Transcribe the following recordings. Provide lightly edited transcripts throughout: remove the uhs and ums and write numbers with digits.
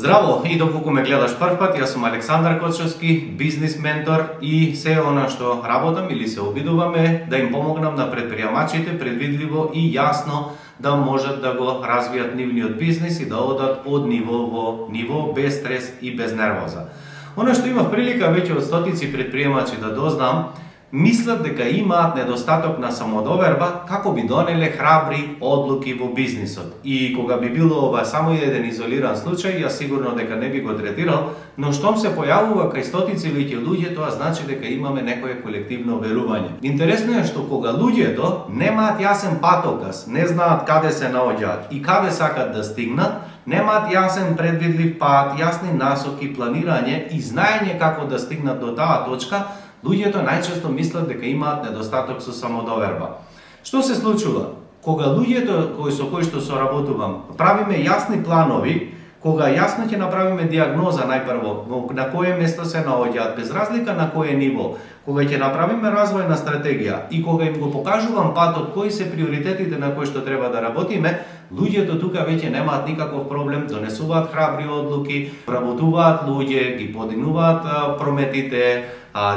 Здраво и доколку ме гледаш прв пат, јас сум Александар Кочовски, бизнис ментор и се она што работам или се обидуваме да им помогнам на предприемачите предвидливо и јасно да можат да го развијат нивниот бизнис и да одат од ниво во ниво без стрес и без нервоза. Она што имав прилика веќе од стотици предприемачи да дознам, мислат дека имаат недостаток на самодоверба како би донеле храбри одлуки во бизнисот. И кога би било ова само еден изолиран случај, јас сигурно дека не би го третирал, но штом се појавува кај стотици веќе луѓе, тоа значи дека имаме некое колективно верување. Интересно е што кога луѓето немаат јасен патоказ, не знаат каде се наоѓаат и каде сакат да стигнат, немаат јасен предвидлив пат, јасни насоки, планирање и знаење како да стигнат до таа точка, луѓето најчесто мислат дека имаат недостаток со самодоверба. Што се случува? Кога луѓето со кои што соработувам, правиме јасни планови, кога јасно ќе направиме диагноза најпрво, на кое место се наоѓаат, без разлика на кое ниво, кога ќе направиме развојна стратегија и кога им го покажувам патот кои се приоритетите на кои што треба да работиме, луѓето тука веќе немаат никаков проблем, донесуваат храбри одлуки, работуваат луѓе, ги подигнуваат прометите,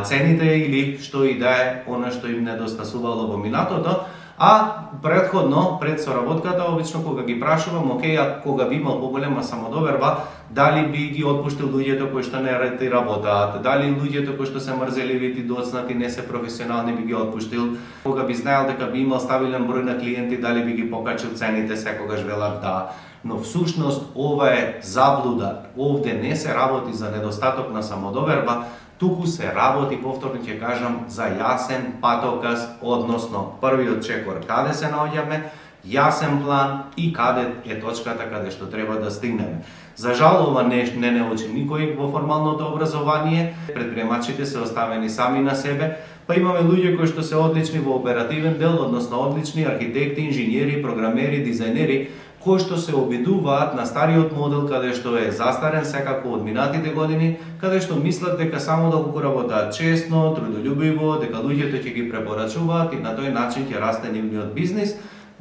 цените или што и да е она што им недостасувало во минатото, а претходно, пред соработката, обично кога ги прашувам, окей, кога би имал поголема самодоверба, дали би ги отпуштил луѓето кои што не работаат, дали луѓето кои што се мрзеливи, доцнати, не се професионални би ги отпуштил, кога би знаел дека би имал стабилен број на клиенти, дали би ги покачил цените, секогаш велат да. Но всушност ова е заблуда. Овде не се работи за недостаток на самодоверба, туку се работи, повторно ќе кажам, за јасен патоказ, односно првиот чекор каде се наоѓаме, јасен план и каде е точката каде што треба да стигнеме. За жал, ова не научи никој во формалното образование, предприемачите се оставени сами на себе, па имаме луѓе кои што се одлични во оперативен дел, односно одлични архитекти, инженери, програмери, дизајнери, кои што се обидуваат на стариот модел каде што е застарен секако од минатите години, каде што мислат дека само доколку работаат честно, трудолюбиво, дека луѓето ќе ги препорачуваат и на тој начин ќе расте нивниот бизнис.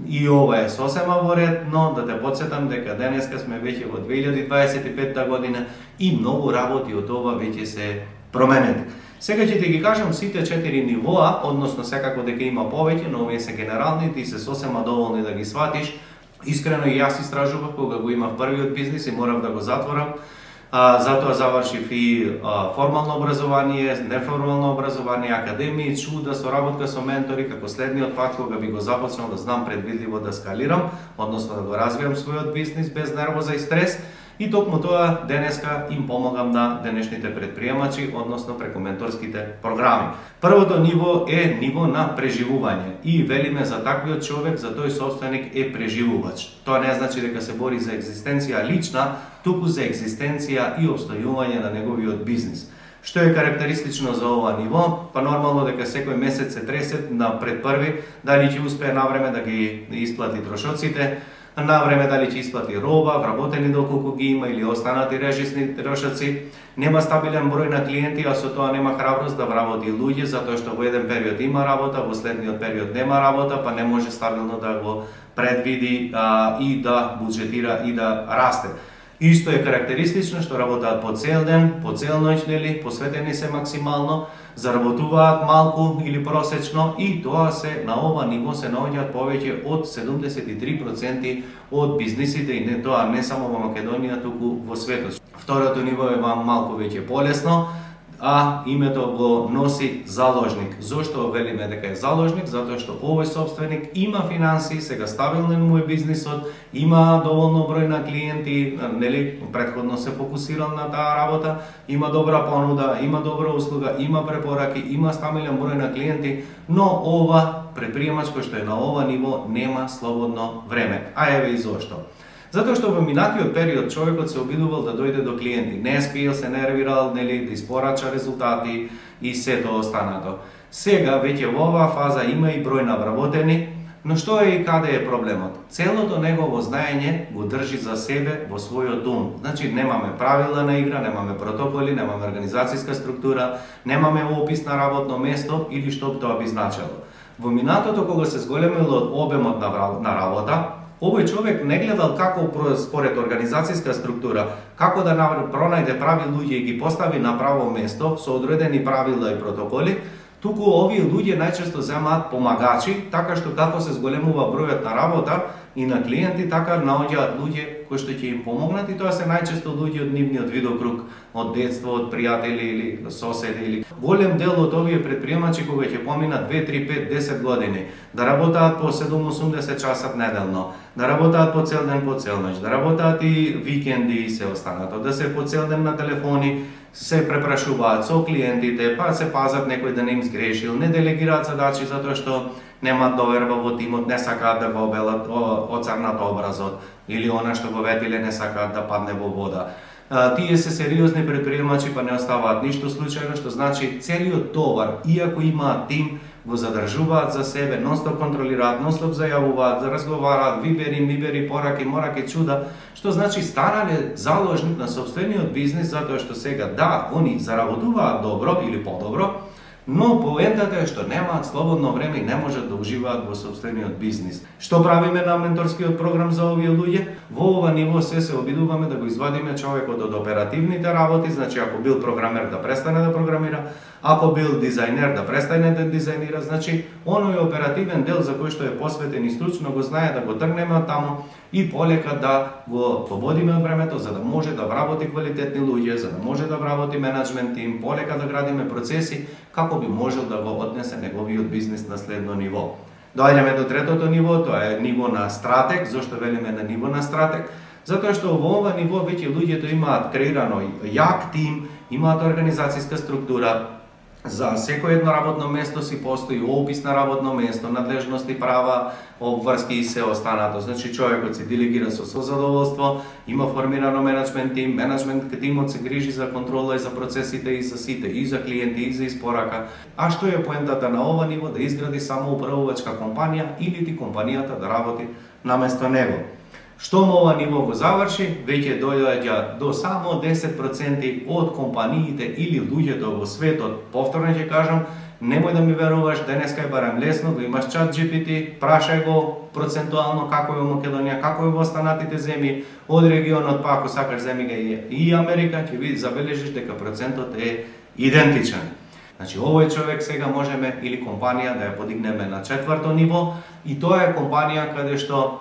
И ова е сосема во ред, но да те потсетам дека денеска сме веќе во 2025 година и многу работи од ова веќе се променети. Сега ќе ти ги кажам сите 4 нивоа, односно секако дека има повеќе, но овие се генерални, ти се сосема доволни да ги сватиш. Искрено и јас истражував кога го имав првиот бизнис и морав да го затворам. Затоа завршив и формално образование, неформално образование, академии, чуда, соработка со ментори, како следниот пат кога би го започнал да знам предвидливо да скалирам, односно да го развијам својот бизнис без нервоза и стрес. И токму тоа денеска им помагам на денешните предприемачи, односно преку менторските програми. Првото ниво е ниво на преживување и велиме за таквиот човек, за тој собственик е преживувач. Тоа не значи дека се бори за екзистенција лична, туку за екзистенција и обстојување на неговиот бизнис. Што е карактеристично за ова ниво? Па нормално дека секој месец се тресе на пред први, дали ќе успее навреме да ги исплати трошоците, на време дали ќе исплати роба, вработени доколку ги има или останати режисни трошоци, нема стабилен број на клиенти, а со тоа нема храброст да вработи луѓе, затоа што во еден период има работа, во следниот период нема работа, па не може стабилно да го предвиди и да буџетира и да расте. Исто е карактеристично што работаат по цел ден, по цел ноќ, нели, посветени се максимално, заработуваат малку или просечно и тоа се на ова ниво се наоѓаат повеќе од 73% од бизнисите и не тоа не само во Македонија, туку во светот. Второто ниво е малку веќе полесно, а името го носи заложник. Зошто велиме дека е заложник? Затоа што овој собственик има финансии, сега стабилен му е бизнисот, има доволно број на клиенти, нели, претходно се фокусирал на таа работа, има добра понуда, има добра услуга, има препораки, има стабилен број на клиенти, но ова предприемач кој што е на ова ниво нема слободно време. А еве и зошто. Затоа што во минатиот период човекот се обидувал да дојде до клиенти, не спиел, се нервирал, нели, да испорача резултати и сето останато. Сега веќе во оваа фаза има и број на вработени, но што е и каде е проблемот? Целото негово знаење го држи за себе во својот ум. Значи немаме правила на игра, немаме протоколи, немаме организацијска структура, немаме опис на работно место или што тоа би значело. Во минатото кога се зголемило обемот на работа, овој човек не гледал како според организацијска структура, како да пронајде прави луѓе и ги постави на право место со одредени правила и протоколи, туку овие луѓе најчесто земаат помагачи, така што како се зголемува бројот на работа и на клиенти, така наоѓаат луѓе кои што ќе им помогнат и тоа се најчесто луѓе од нивниот видокруг, од детство, од пријатели или соседи или голем дел од овие предприемачи кога ќе поминат 2, 3, 5, 10 години да работаат по 7-80 часот неделно, да работаат по цел ден по цел ноќ, да работаат и викенди и се останато, да се по цел ден на телефони, се препрашуваат со клиентите, па се пазат некој да не им сгрешил, не делегираат задачи затоа што немаат доверба во тимот, не сакаат да го обелат оцрнат образот или она што го ветиле не сакаат да падне во вода. Тие се сериозни предприемачи па не оставаат ништо случајно, што значи целиот товар, иако имаат тим, го задржуваат за себе, нонстоп контролираат, нонстоп зајавуваат, разговараат, вибери, пораки, мораки, чуда, што значи станале заложник на сопствениот бизнис, затоа што сега да, они заработуваат добро или подобро, но поентата е што немаат слободно време и не можат да уживаат во сопствениот бизнис. Што правиме на менторскиот програм за овие луѓе? Во ова ниво се обидуваме да го извадиме човекот од оперативните работи, значи ако бил програмер да престане да програмира, ако бил дизајнер да престане да дизајнира, значи оној оперативен дел за кој што е посветен и стручно го знае да го тргнеме од таму и полека да го слободиме од времето за да може да вработи квалитетни луѓе, за да може да вработи менаџмент тим, полека да градиме процеси како би можел да го однесе неговиот бизнис на следно ниво. Доаѓаме до третото ниво, тоа е ниво на стратег. Зошто велиме на ниво на стратег? Затоа што во ова ниво веќе луѓето имаат креирано јак тим, имаат организацијска структура. За секој едно работно место си постои опис на работно место, надлежности, права, обврски и се останато. Значи човекот се делегира со задоволство, има формирано менаџмент тим, менаџмент тимот се грижи за контрола и за процесите и за сите, и за клиенти, и за испорака. А што е поентата на ова ниво? Да изгради самоуправувачка компанија или ти компанијата да работи наместо него. Штом ова ниво го заврши, веќе доаѓа до само 10% од компаниите или луѓето во светот. Повторно ќе кажам, немој да ми веруваш, денеска е барем лесно, да имаш чат GPT, прашај го процентуално како е во Македонија, како е во останатите земји, од регионот, па ако сакаш земји га и Америка, ќе видиш, забележиш дека процентот е идентичен. Значи, овој човек сега можеме или компанија да ја подигнеме на 4-то ниво и тоа е компанија каде што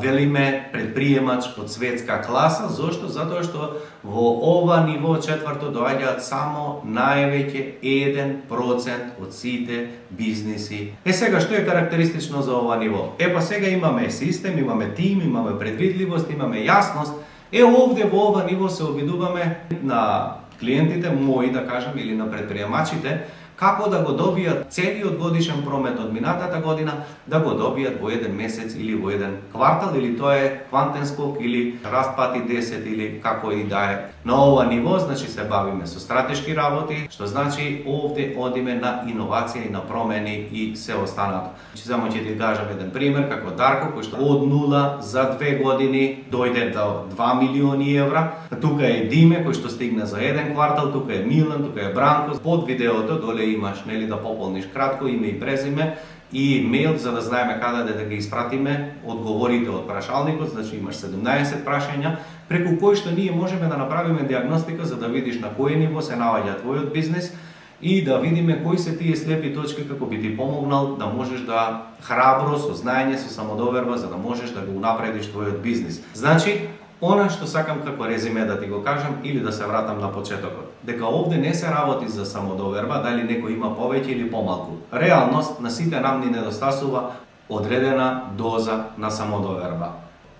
велиме предприемач од светска класа. Зошто? Затоа што во ова ниво 4-то доаѓаат само највеќе 1% од сите бизниси. Сега што е карактеристично за ова ниво? Па сега имаме систем, имаме тим, имаме предвидливост, имаме јасност. Овде во ова ниво се обидуваме на клиентите мои, да кажам, или на предприемачите, како да го добијат целиот годишен промет од минатата година, да го добијат во еден месец или во еден квартал, или тоа е квантен скок, или раст пати 10, или како и да е. На ова ниво, значи, се бавиме со стратешки работи, што значи овде одиме на иновација и на промени и се останато. Само ќе ти кажам еден пример, како Дарко, кој што од 0 за 2 години дојде до 2 милиони евра. Тука е Диме, кој што стигна за еден квартал, тука е Милан, тука е Бранко. Под видеото доле имаш, нели, да пополниш кратко име и презиме и мејл за да знаеме каде да ги испратиме одговорите од прашалникот, значи имаш 17 прашања преку кои што ние можеме да направиме диагностика за да видиш на кој ниво се наоѓа твојот бизнис и да видиме кои се тие слепи точки како би ти помогнал да можеш да храбро, со знаење, со самодоверба, за да можеш да го унапредиш твојот бизнис. Значи, она што сакам како резиме да ти го кажам или да се вратам на почетокот, дека овде не се работи за самодоверба, дали некој има повеќе или помалку. Реалност на сите нам ни недостасува одредена доза на самодоверба.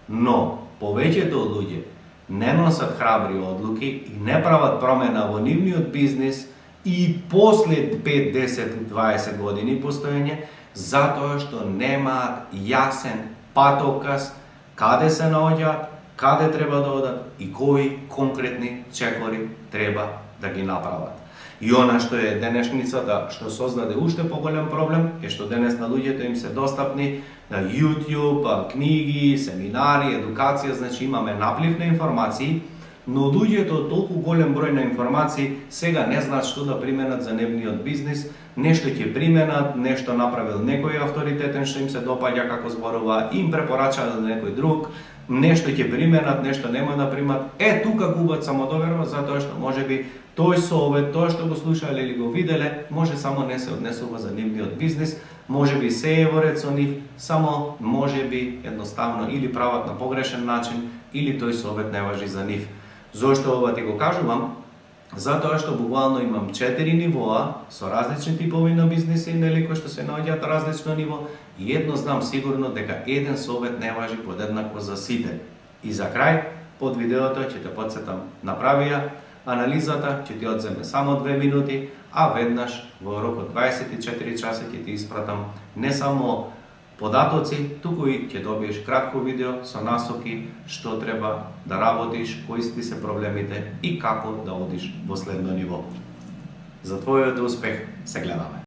Но повеќето од луѓе не носат храбри одлуки и не прават промена во нивниот бизнис и после 5, 10, 20 години постоење, затоа што немаат јасен патоказ каде се наоѓаат, каде треба да одат и кои конкретни чекори треба да ги направат. И она што е денешницата, што создаде уште поголем проблем, е што денес на луѓето им се достапни на YouTube, книги, семинари, едукација, значи имаме наплив на информации, но луѓето од толку голем број на информации сега не знаат што да применат за нивниот бизнис, нешто ќе применат, нешто направил некој авторитетен што им се допаѓа како зборува, им препорача некој друг, нешто ќе применат, нешто нема да примат. Тука губат самодоверба затоа што можеби тој совет, тоа што го слушале или го виделе, може само не се однесува за нивниот бизнис, можеби се е во ред со нив, само можеби едноставно или прават на погрешен начин, или тој совет не важи за нив. Зошто ова ти го кажувам? Затоа што буквално имам 4 нивоа со различни типови на бизниси, нели, кои што се наоѓаат различно ниво, и едно знам сигурно дека еден совет не важи подеднакво за сите. И за крај, под видеото ќе те потсетам, направи ја анализата, ќе ти одземе само 2 минути, а веднаш во рок од 24 часа ќе ти испратам не само податоци, туку и ќе добиеш кратко видео со насоки што треба да работиш, кои се проблемите и како да одиш во следно ниво. За твојот успех се гледаме.